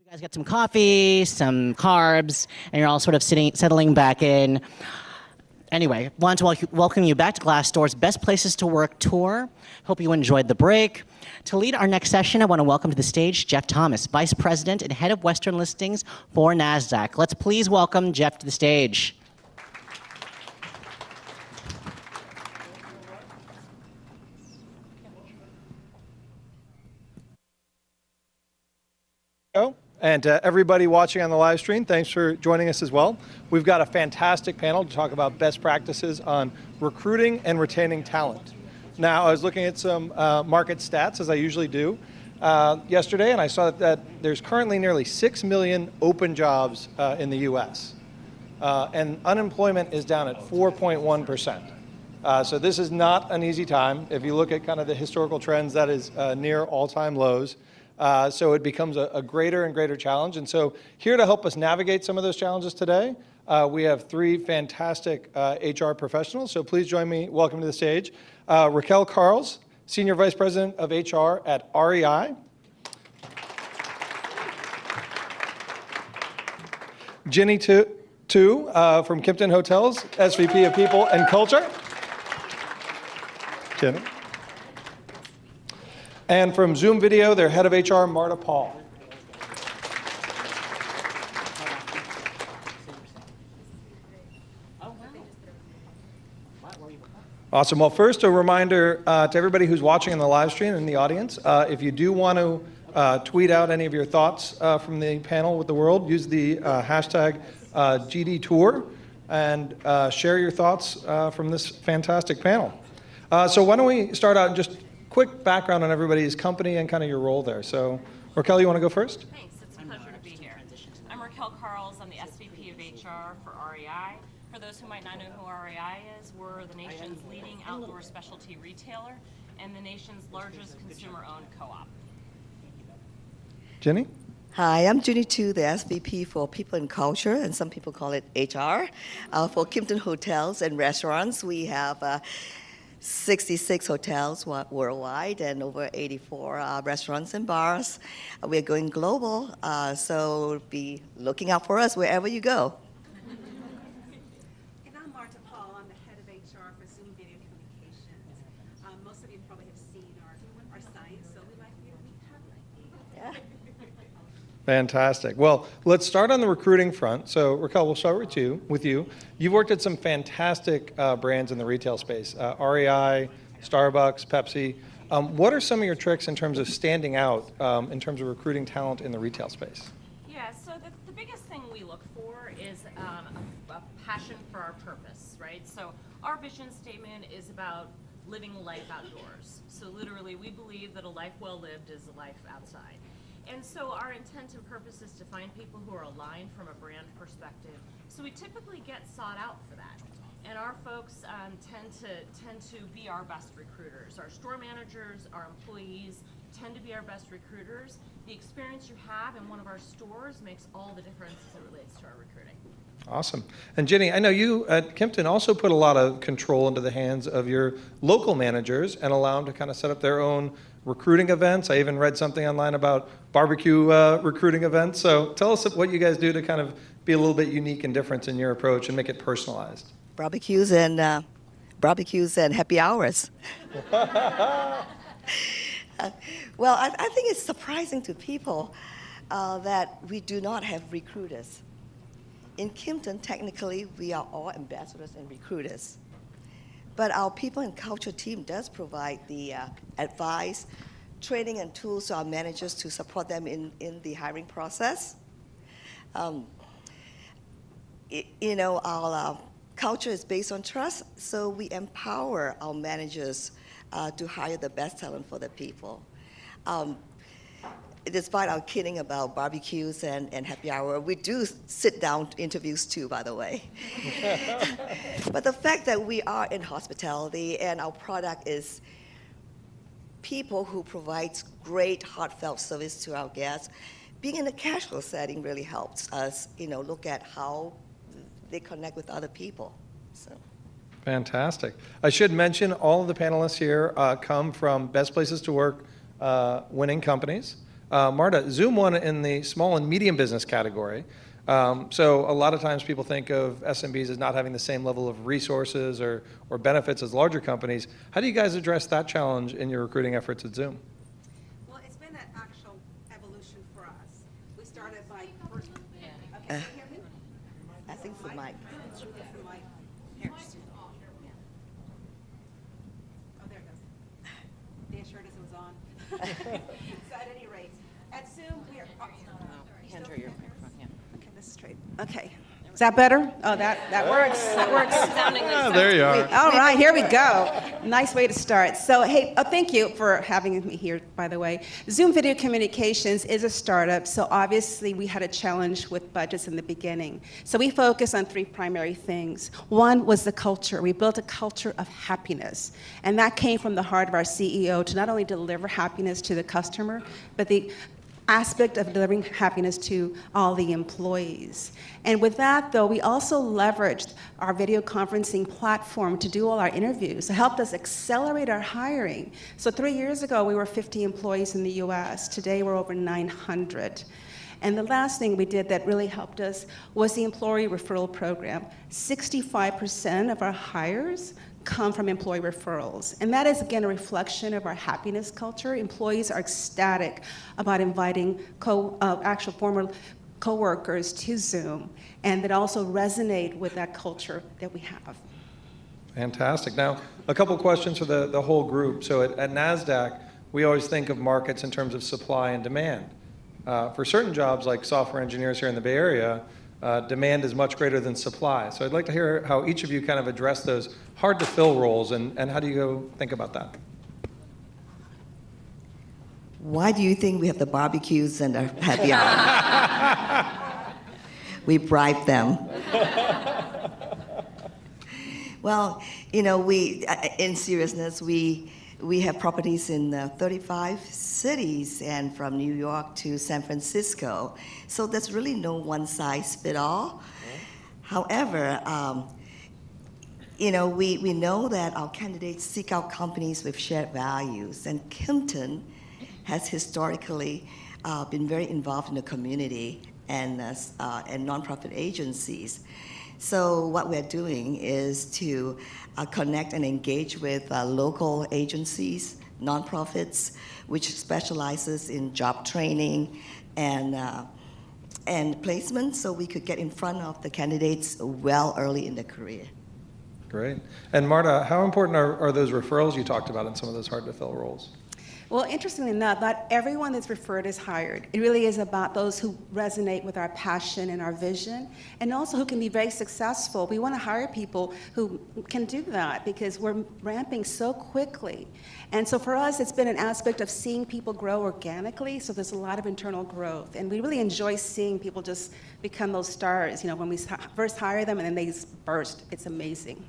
You guys get some coffee, some carbs, and you're all sort of settling back in. Anyway, want to welcome you back to Glassdoor's Best Places to Work tour. Hope you enjoyed the break. To lead our next session, I want to welcome to the stage Jeff Thomas, Vice President and Head of Western Listings for NASDAQ. Let's please welcome Jeff to the stage. And everybody watching on the live stream, thanks for joining us as well. We've got a fantastic panel to talk about best practices on recruiting and retaining talent. Now, I was looking at some market stats, as I usually do, yesterday, and I saw that there's currently nearly 6 million open jobs in the US. And unemployment is down at 4.1%. So this is not an easy time. If you look at kind of the historical trends, that is near all-time lows. So it becomes a greater and greater challenge. And so here to help us navigate some of those challenges today, we have three fantastic HR professionals. So please join me. Welcome to the stage. Raquel Carls, Senior Vice President of HR at REI. Ginny Tu from Kimpton Hotels, SVP of People and Culture. Ginny. And from Zoom Video, their head of HR, Marta Paul. Awesome. Well, first, a reminder to everybody who's watching on the live stream and in the audience, if you do want to tweet out any of your thoughts from the panel with the world, use the hashtag GDTour and share your thoughts from this fantastic panel. So why don't we start out and just quick background on everybody's company and kind of your role there. So, Raquel, you want to go first? Thanks. It's a pleasure to be here. I'm Raquel Carls. I'm the SVP of HR for REI. For those who might not know who REI is, we're the nation's leading outdoor specialty retailer and the nation's largest consumer-owned co-op. Jenny? Hi, I'm Ginny Tu, the SVP for People and Culture, and some people call it HR. For Kimpton Hotels and Restaurants, we have 66 hotels worldwide and over 84 restaurants and bars. We're going global, so be looking out for us wherever you go. And I'm Marta Paul. I'm the head of HR for Zoom Video Communications. Most of you probably have seen our site, so we'd like you to meet Heather. Yeah. Fantastic. Well, let's start on the recruiting front. So, Raquel, we'll start with you. You've worked at some fantastic brands in the retail space, REI, Starbucks, Pepsi. What are some of your tricks in terms of standing out in terms of recruiting talent in the retail space? Yeah, so the biggest thing we look for is a passion for our purpose, right? So our vision statement is about living life outdoors. So literally, we believe that a life well lived is a life outside. And so our intent and purpose is to find people who are aligned from a brand perspective. So we typically get sought out for that. And our folks tend to be our best recruiters. Our store managers, our employees tend to be our best recruiters. The experience you have in one of our stores makes all the difference as it relates to our recruiting. Awesome. And Ginny, I know you at Kimpton also put a lot of control into the hands of your local managers and allow them to kind of set up their own recruiting events. I even read something online about barbecue recruiting events. So tell us what you guys do to kind of be a little bit unique and different in your approach and make it personalized. Barbecues and happy hours. Well, I think it's surprising to people that we do not have recruiters. In Kimpton, technically, we are all ambassadors and recruiters. But our people and culture team does provide the advice, training, and tools to our managers to support them in the hiring process. Our culture is based on trust, so we empower our managers to hire the best talent for the people. Despite our kidding about barbecues and happy hour, we do sit-down interviews too, by the way. But the fact that we are in hospitality and our product is people who provide great heartfelt service to our guests, being in a casual setting really helps us, look at how they connect with other people. So. Fantastic. I should mention all of the panelists here come from Best Places to Work winning companies. Marta, Zoom won in the small and medium business category. So a lot of times people think of SMBs as not having the same level of resources or benefits as larger companies. How do you guys address that challenge in your recruiting efforts at Zoom? Well, it's been an actual evolution for us. We started by first. Okay, can you hear me? I think it's the mic. It's the mic. Here. Oh, there it goes. They assured us it was on. So at any rate, at Zoom, we are. Enter your microphone, yeah. Okay, this is straight. Okay. Is that better? Oh, that works. That works. Sounding like There you are. All right, here we go. Nice way to start. So, hey, thank you for having me here, by the way. Zoom Video Communications is a startup, so obviously we had a challenge with budgets in the beginning. So we focused on three primary things. One was the culture. We built a culture of happiness, and that came from the heart of our CEO to not only deliver happiness to the customer, but the aspect of delivering happiness to all the employees. And with that, though, we also leveraged our video conferencing platform to do all our interviews. It helped us accelerate our hiring. So 3 years ago, we were 50 employees in the US. Today, we're over 900. And the last thing we did that really helped us was the employee referral program. 65% of our hires come from employee referrals. And that is, again, a reflection of our happiness culture. Employees are ecstatic about inviting actual former coworkers to Zoom, and that also resonate with that culture that we have. Fantastic. Now, a couple questions for the whole group. So at NASDAQ, we always think of markets in terms of supply and demand. For certain jobs, like software engineers here in the Bay Area, demand is much greater than supply. So I'd like to hear how each of you kind of address those hard-to-fill roles, and how do you go think about that? Why do you think we have the barbecues and the happy hour? We bribe them. Well, you know, in seriousness, we have properties in 35 cities, and from New York to San Francisco. So there's really no one-size-fits-all. However, you know, we know that our candidates seek out companies with shared values, and Kimpton has historically been very involved in the community and nonprofit agencies. So what we're doing is to connect and engage with local agencies, nonprofits, which specializes in job training and placement, so we could get in front of the candidates well early in their career. Great. And Marta, how important are those referrals you talked about in some of those hard-to-fill roles? Well, interestingly enough, not everyone that's referred is hired. It really is about those who resonate with our passion and our vision, and also who can be very successful. We want to hire people who can do that because we're ramping so quickly. And so for us, it's been an aspect of seeing people grow organically, so there's a lot of internal growth. And we really enjoy seeing people just become those stars, you know, when we first hire them and then they just burst. It's amazing.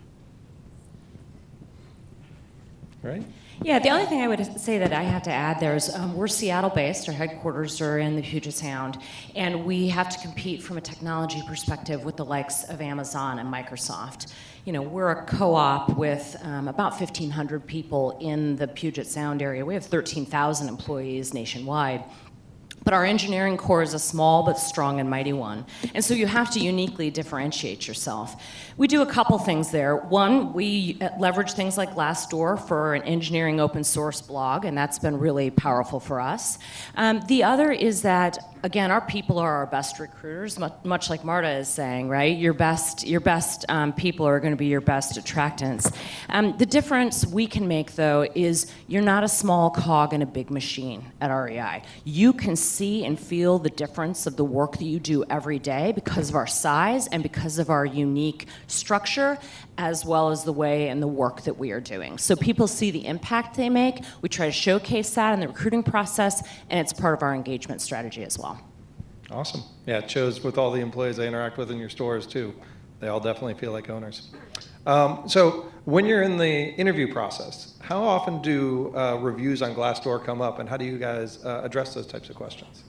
Right? Yeah, the only thing I would say that I have to add there is we're Seattle-based. Our headquarters are in the Puget Sound, and we have to compete from a technology perspective with the likes of Amazon and Microsoft. You know, we're a co-op with about 1,500 people in the Puget Sound area. We have 13,000 employees nationwide. But our engineering core is a small but strong and mighty one. And so you have to uniquely differentiate yourself. We do a couple things there. One, we leverage things like Glassdoor for an engineering open source blog, and that's been really powerful for us. The other is that, again, our people are our best recruiters, much like Marta is saying, right? Your best people are going to be your best attractants. The difference we can make, though, is you're not a small cog in a big machine at REI. You can see and feel the difference of the work that you do every day because of our size and because of our unique structure, as well as the way and the work that we are doing. So people see the impact they make. We try to showcase that in the recruiting process, and it's part of our engagement strategy as well. Awesome. Yeah, it shows with all the employees I interact with in your stores, too. They all definitely feel like owners. So when you're in the interview process, how often do reviews on Glassdoor come up, and how do you guys address those types of questions?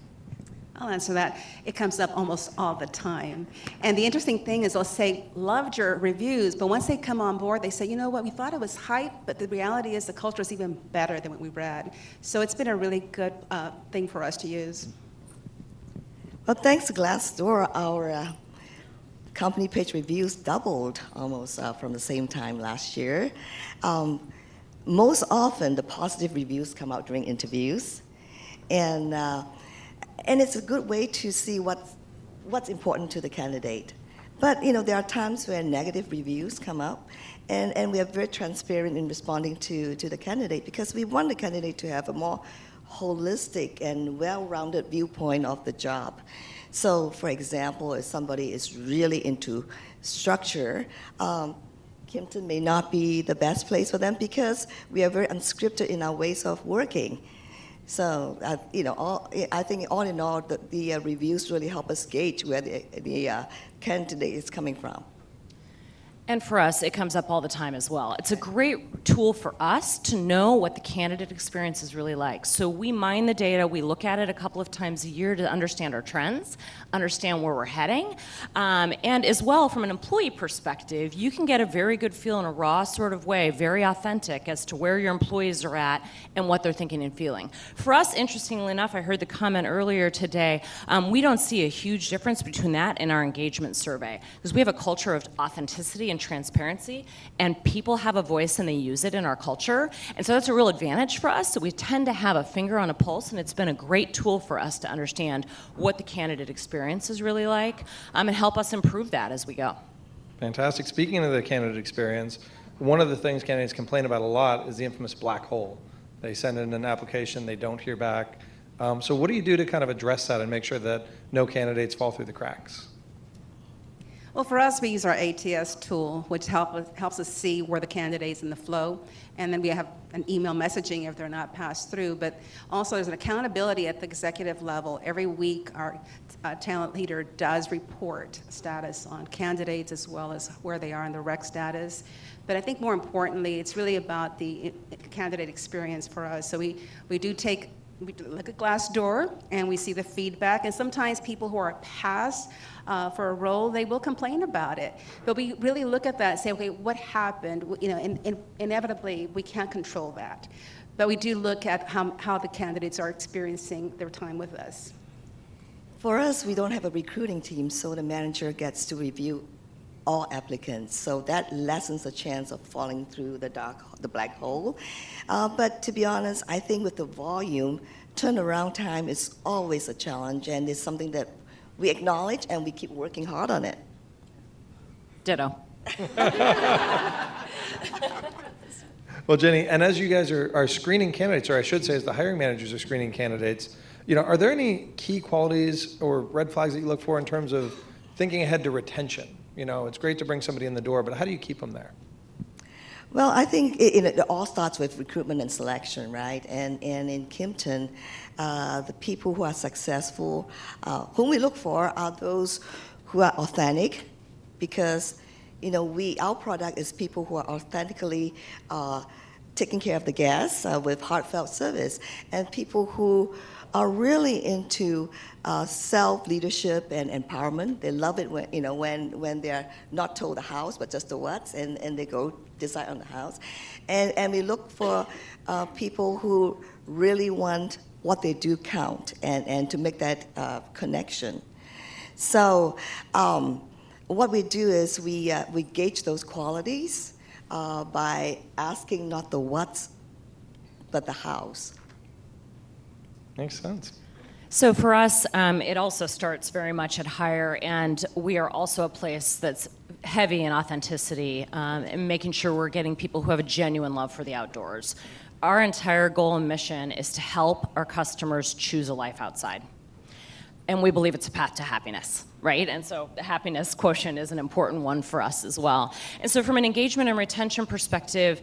I'll answer that. It comes up almost all the time. And the interesting thing is they'll say, loved your reviews, but once they come on board, they say, you know what, we thought it was hype, but the reality is the culture is even better than what we read. So it's been a really good thing for us to use. Well, thanks to Glassdoor, our company page reviews doubled almost from the same time last year. Most often, the positive reviews come out during interviews. And it's a good way to see what's important to the candidate. But there are times where negative reviews come up, and we are very transparent in responding to the candidate because we want the candidate to have a more holistic and well-rounded viewpoint of the job. So, for example, if somebody is really into structure, Kimpton may not be the best place for them because we are very unscripted in our ways of working. So, I think all in all, the reviews really help us gauge where the candidate is coming from. And for us, it comes up all the time as well. It's a great tool for us to know what the candidate experience is really like. So we mine the data, we look at it a couple of times a year to understand our trends, understand where we're heading, and as well, from an employee perspective, you can get a very good feel in a raw sort of way, very authentic as to where your employees are at and what they're thinking and feeling. For us, interestingly enough, I heard the comment earlier today, we don't see a huge difference between that and our engagement survey, because we have a culture of authenticity and transparency, and people have a voice and they use it in our culture, and so that's a real advantage for us. So we tend to have a finger on a pulse, and it's been a great tool for us to understand what the candidate experience is really like, and help us improve that as we go. Fantastic. Speaking of the candidate experience, one of the things candidates complain about a lot is the infamous black hole. They send in an application, they don't hear back. So what do you do to kind of address that and make sure that no candidates fall through the cracks? Well, for us, we use our ATS tool, which helps us see where the candidate's in the flow. And then we have an email messaging if they're not passed through. But also, there's an accountability at the executive level. Every week, our talent leader does report status on candidates as well as where they are in the rec status. But I think more importantly, it's really about the candidate experience for us. So we look at Glassdoor and we see the feedback, and sometimes people who are passed for a role, they will complain about it. But we really look at that and say, okay, what happened? And inevitably, we can't control that. But we do look at how the candidates are experiencing their time with us. For us, we don't have a recruiting team, so the manager gets to review all applicants. So that lessens the chance of falling through the black hole. But to be honest, I think with the volume, turnaround time is always a challenge, and it's something that we acknowledge and we keep working hard on it. Ditto. Well, Jenny, and as you guys are screening candidates, or I should say as the hiring managers are screening candidates, are there any key qualities or red flags that you look for in terms of thinking ahead to retention? It's great to bring somebody in the door, but how do you keep them there? Well, I think it all starts with recruitment and selection, right? And in Kimpton, the people who are successful, whom we look for are those who are authentic, because our product is people who are authentically taking care of the guests with heartfelt service, and people who are really into self-leadership and empowerment. They love it when they're not told the house, but just the what's, and they go decide on the house. And we look for people who really want what they do count and to make that connection. So what we do is we gauge those qualities by asking not the what's, but the hows. Makes sense. So for us, it also starts very much at hire, and we are also a place that's heavy in authenticity and making sure we're getting people who have a genuine love for the outdoors. Our entire goal and mission is to help our customers choose a life outside. And we believe it's a path to happiness, right? And so the happiness quotient is an important one for us as well. And so from an engagement and retention perspective,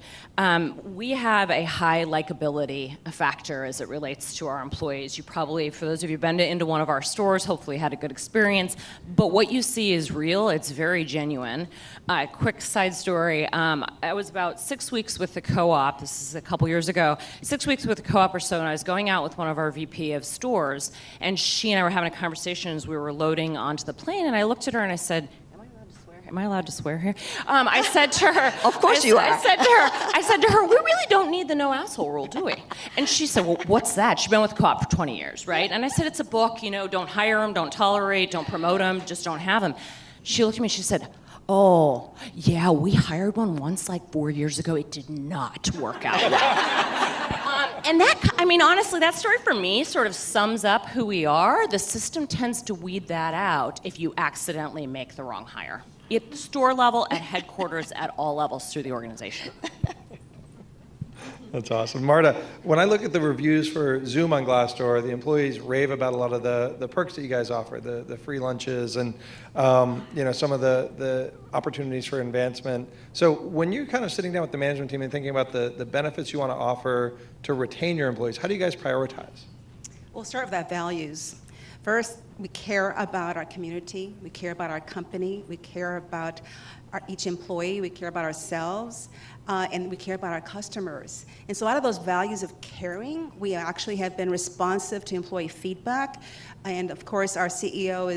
we have a high likability factor as it relates to our employees. You probably, for those of you who've been into one of our stores, hopefully had a good experience. But what you see is real. It's very genuine. Quick side story. I was about 6 weeks with the co-op. This is a couple years ago. 6 weeks with the co-op or so, and I was going out with one of our VP of stores, and she and I were having a conversation as we were loading onto the plane, and I looked at her and I said, am I allowed to swear here? I said to her, Of course you are. I said to her, we really don't need the no asshole rule, do we? And she said, well, what's that? She's been with co-op for 20 years, right? And I said, it's a book, don't hire them, don't tolerate, don't promote them, just don't have them. She looked at me, she said, oh, yeah, we hired one once like 4 years ago. It did not work out well. And honestly, that story for me sort of sums up who we are. The system tends to weed that out if you accidentally make the wrong hire. At store level, at headquarters, at all levels through the organization. That's awesome. Marta, when I look at the reviews for Zoom on Glassdoor, the employees rave about a lot of the perks that you guys offer, the free lunches and some of the opportunities for advancement. So when you're kind of sitting down with the management team and thinking about the benefits you want to offer to retain your employees, how do you guys prioritize? We'll start with our values. First, we care about our community, we care about our company, we care about each employee, we care about ourselves, and we care about our customers. And so a lot of those values of caring, we actually have been responsive to employee feedback. And of course, our CEO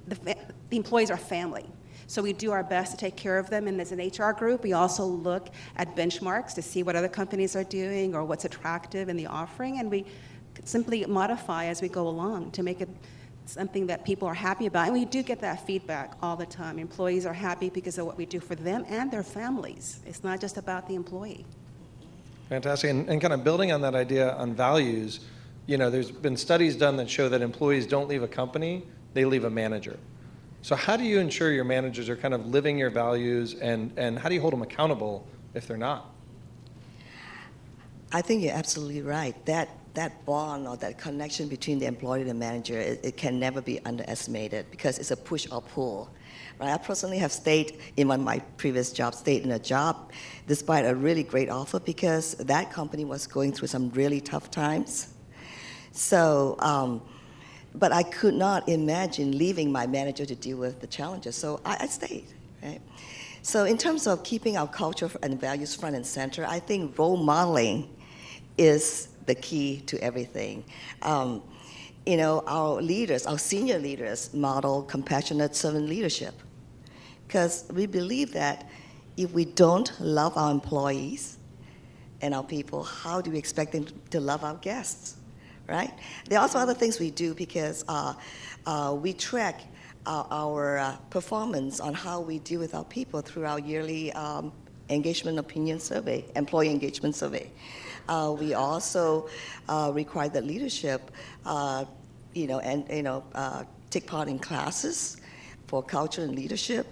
the employees are family. So we do our best to take care of them. And as an HR group, we also look at benchmarks to see what other companies are doing or what's attractive in the offering. And we simply modify as we go along to make it something that people are happy about. And we do get that feedback all the time. Employees are happy because of what we do for them and their families. It's not just about the employee. Fantastic. And kind of building on that idea on values, there's been studies done that show that employees don't leave a company, they leave a manager. So how do you ensure your managers are kind of living your values, and how do you hold them accountable if they're not? I think you're absolutely right. That bond or that connection between the employee and the manager, it can never be underestimated because it's a push or pull. Right? I personally have stayed in my previous job, stayed in a job despite a really great offer because that company was going through some really tough times. So, but I could not imagine leaving my manager to deal with the challenges, so I stayed. Right? So in terms of keeping our culture and values front and center, I think role modeling is the key to everything. Our leaders, our senior leaders, model compassionate servant leadership. Because we believe that if we don't love our employees and our people, how do we expect them to love our guests, right? There are also other things we do because we track our performance on how we deal with our people through our yearly engagement opinion survey, employee engagement survey. We also require that leadership, take part in classes for culture and leadership,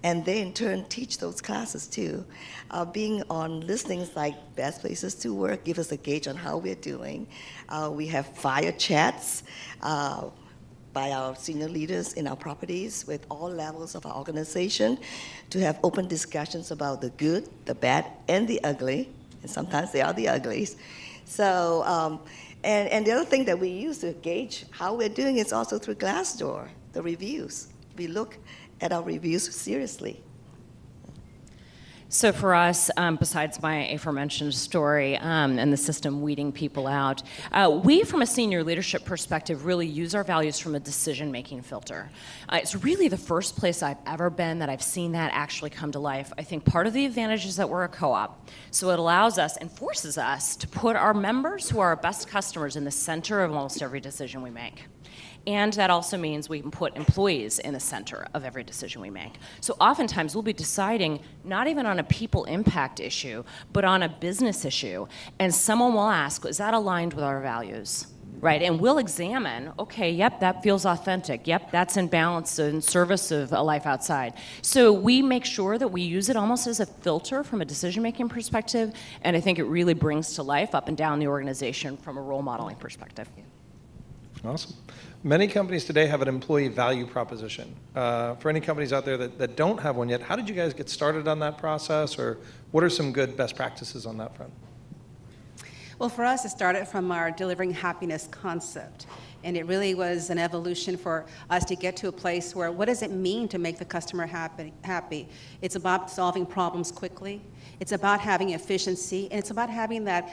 and they in turn teach those classes too. Being on listings like Best Places to Work give us a gauge on how we're doing. We have fire chats by our senior leaders in our properties with all levels of our organization to have open discussions about the good, the bad, and the ugly. And sometimes they are the uglies. So, and the other thing that we use to gauge how we're doing is also through Glassdoor, the reviews. We look at our reviews seriously. So for us, besides my aforementioned story and the system weeding people out, we, from a senior leadership perspective, really use our values from a decision-making filter. It's really the first place I've ever been that I've seen that actually come to life. I think part of the advantage is that we're a co-op, so it allows us and forces us to put our members, who are our best customers, in the center of almost every decision we make. And that also means we can put employees in the center of every decision we make. So oftentimes we'll be deciding not even on a people impact issue, but on a business issue. And someone will ask, is that aligned with our values? Right? And we'll examine, okay, yep, that feels authentic. Yep, that's in balance in service of a life outside. So we make sure that we use it almost as a filter from a decision-making perspective, and I think it really brings to life up and down the organization from a role modeling perspective. Awesome. Many companies today have an employee value proposition. For any companies out there that don't have one yet, how did you guys get started on that process, or what are some good best practices on that front? Well, for us, it started from our delivering happiness concept. And it really was an evolution for us to get to a place where, what does it mean to make the customer happy? It's about solving problems quickly. It's about having efficiency. And it's about having that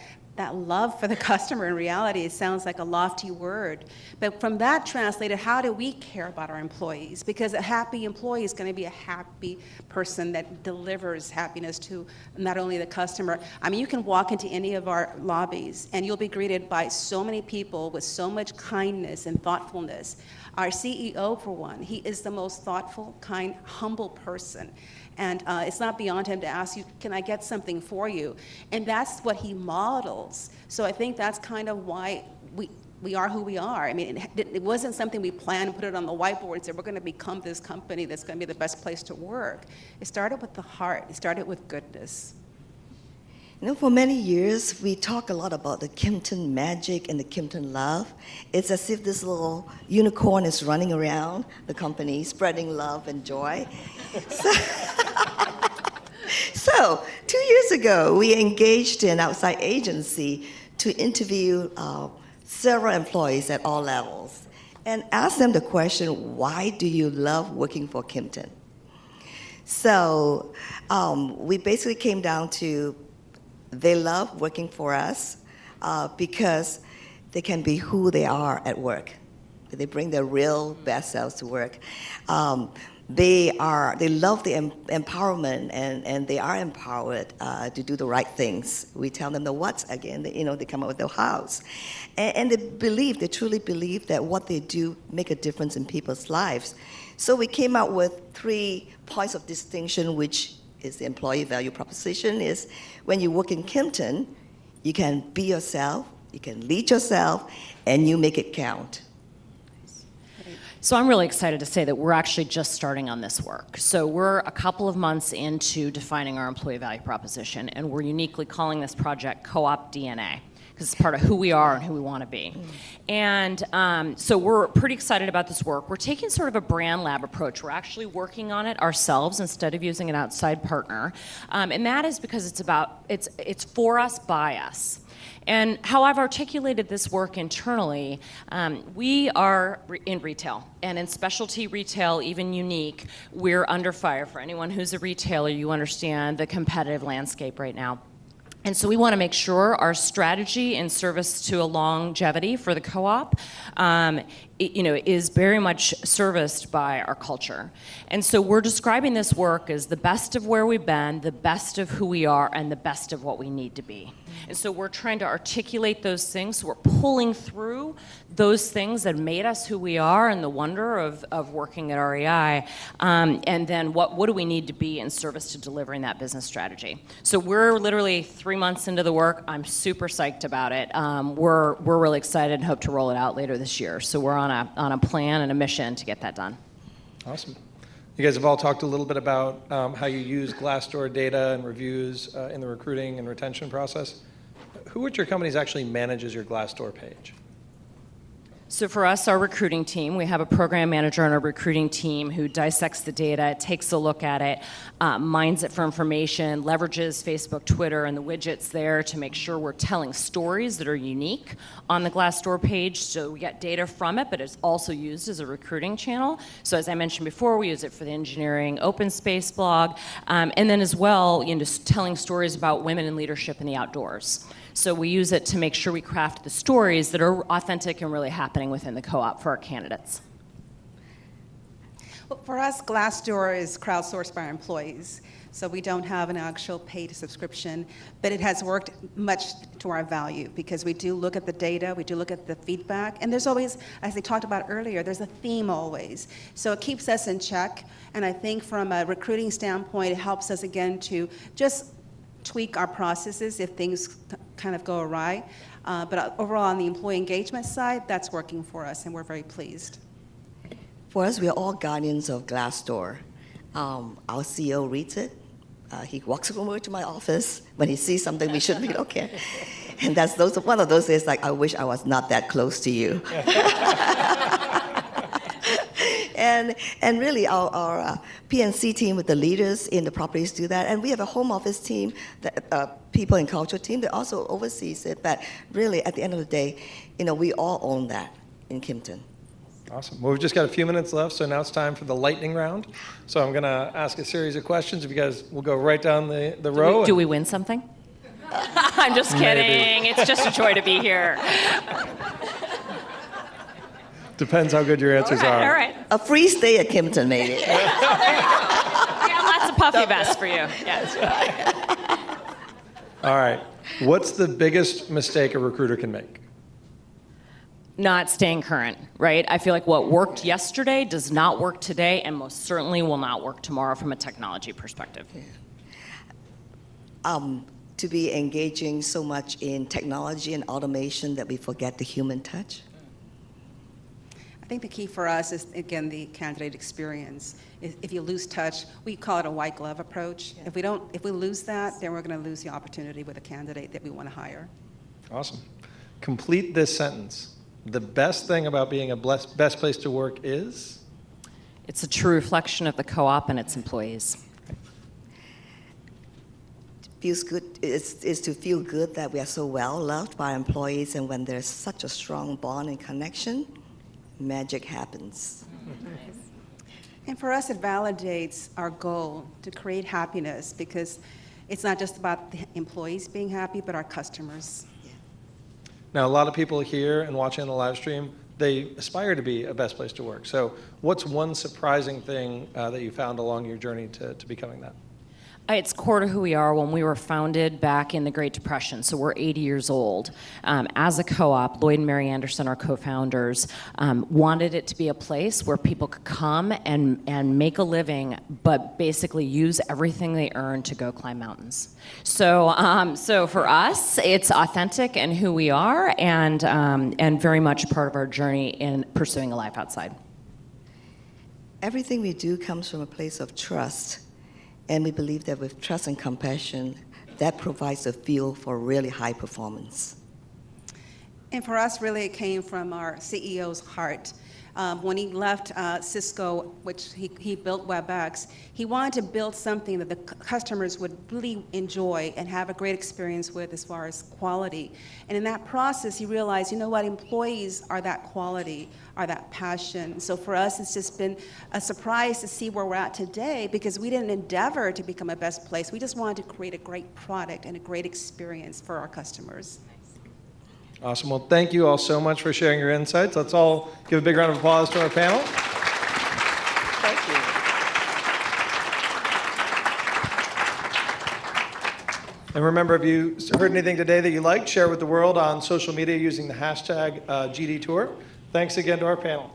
love for the customer. In reality, it sounds like a lofty word. But from that translated, how do we care about our employees? Because a happy employee is going to be a happy person that delivers happiness to not only the customer. I mean, you can walk into any of our lobbies and you'll be greeted by so many people with so much kindness and thoughtfulness. Our CEO, for one, he is the most thoughtful, kind, humble person. And it's not beyond him to ask you, can I get something for you? And that's what he models. So I think that's kind of why we are who we are. I mean, it wasn't something we planned and put it on the whiteboard and said, we're going to become this company that's going to be the best place to work. It started with the heart. It started with goodness. You know, for many years, we talk a lot about the Kimpton magic and the Kimpton love. It's as if this little unicorn is running around the company, spreading love and joy. So 2 years ago, we engaged an outside agency to interview several employees at all levels and asked them the question, why do you love working for Kimpton? So we basically came down to they love working for us because they can be who they are at work. They bring their real best selves to work. They love the empowerment, and they are empowered to do the right things. We tell them the what's again. They come up with the hows, and they truly believe that what they do make a difference in people's lives. So we came out with 3 points of distinction, which is the employee value proposition. Is when you work in Kimpton, you can be yourself, you can lead yourself, and you make it count. So I'm really excited to say that we're actually just starting on this work. So we're a couple of months into defining our employee value proposition, and we're uniquely calling this project Co-op DNA, because it's part of who we are and who we want to be. And so we're pretty excited about this work. We're taking sort of a brand lab approach. We're actually working on it ourselves instead of using an outside partner. And that is because it's for us, by us. And how I've articulated this work internally, we are in retail, and in specialty retail, even unique, we're under fire. For anyone who's a retailer, you understand the competitive landscape right now. And so we want to make sure our strategy in service to a longevity for the co-op is very much serviced by our culture. And so we're describing this work as the best of where we've been, the best of who we are, and the best of what we need to be. And so we're trying to articulate those things. So we're pulling through those things that made us who we are and the wonder of working at REI. And then what do we need to be in service to delivering that business strategy? So we're literally 3 months into the work. I'm super psyched about it. We're really excited and hope to roll it out later this year. So we're on a plan and a mission to get that done. Awesome. You guys have all talked a little bit about how you use Glassdoor data and reviews in the recruiting and retention process. Who at your companies actually manages your Glassdoor page? So for us, our recruiting team, we have a program manager on our recruiting team who dissects the data, takes a look at it, mines it for information, leverages Facebook, Twitter, and the widgets there to make sure we're telling stories that are unique on the Glassdoor page. So we get data from it, but it's also used as a recruiting channel. So as I mentioned before, we use it for the engineering open space blog, and then as well, just telling stories about women in leadership in the outdoors. So we use it to make sure we craft the stories that are authentic and really happening within the co-op for our candidates. Well, for us, Glassdoor is crowdsourced by our employees. So we don't have an actual paid subscription, but it has worked much to our value because we do look at the data, we do look at the feedback, and there's always, as I talked about earlier, there's a theme always. So it keeps us in check, and I think from a recruiting standpoint, it helps us again to just tweak our processes if things kind of go awry. But overall, on the employee engagement side, that's working for us, and we're very pleased. For us, we are all guardians of Glassdoor. Our CEO reads it. He walks over to my office when he sees something we shouldn't be looking at. And one of those is like, I wish I was not that close to you. And really, our PNC team with the leaders in the properties do that. And we have a home office team, people and culture team that also oversees it. But really, at the end of the day, we all own that in Kimpton. Awesome. Well, we've just got a few minutes left, so now it's time for the lightning round. So I'm going to ask a series of questions. If you guys will go right down the row. Do we win something? I'm just kidding. Maybe. It's just a joy to be here. Depends how good your answers are. All right. A free stay at Kimpton, maybe. We got lots of puffy vests for you. Yes. All right. What's the biggest mistake a recruiter can make? Not staying current, right? I feel like what worked yesterday does not work today and most certainly will not work tomorrow from a technology perspective. To be engaging so much in technology and automation that we forget the human touch. I think the key for us is, again, the candidate experience. If you lose touch, we call it a white glove approach. Yeah. If we lose that, then we're going to lose the opportunity with a candidate that we want to hire. Awesome. Complete this sentence. The best thing about being a best place to work is? It's a true reflection of the co-op and its employees. Feels good is to feel good that we are so well loved by employees, and when there's such a strong bond and connection, magic happens. And for us, it validates our goal to create happiness, because it's not just about the employees being happy, but our customers. Yeah. Now, a lot of people here and watching on the live stream, they aspire to be a best place to work. So what's one surprising thing that you found along your journey to becoming that? It's core to who we are. When we were founded back in the Great Depression, so we're 80 years old. As a co-op, Lloyd and Mary Anderson, our co-founders, wanted it to be a place where people could come and make a living, but basically use everything they earn to go climb mountains. So for us, it's authentic and who we are, and very much part of our journey in pursuing a life outside. Everything we do comes from a place of trust. And we believe that with trust and compassion, that provides a fuel for really high performance. And for us, really, it came from our CEO's heart. When he left Cisco, which he built WebEx, he wanted to build something that the customers would really enjoy and have a great experience with as far as quality. And in that process, he realized, you know what, employees are that quality, are that passion. So for us, it's just been a surprise to see where we're at today, because we didn't endeavor to become a best place. We just wanted to create a great product and a great experience for our customers. Awesome. Well, thank you all so much for sharing your insights. Let's all give a big round of applause to our panel. Thank you. And remember, if you heard anything today that you liked, share it with the world on social media using the hashtag GDTour. Thanks again to our panel.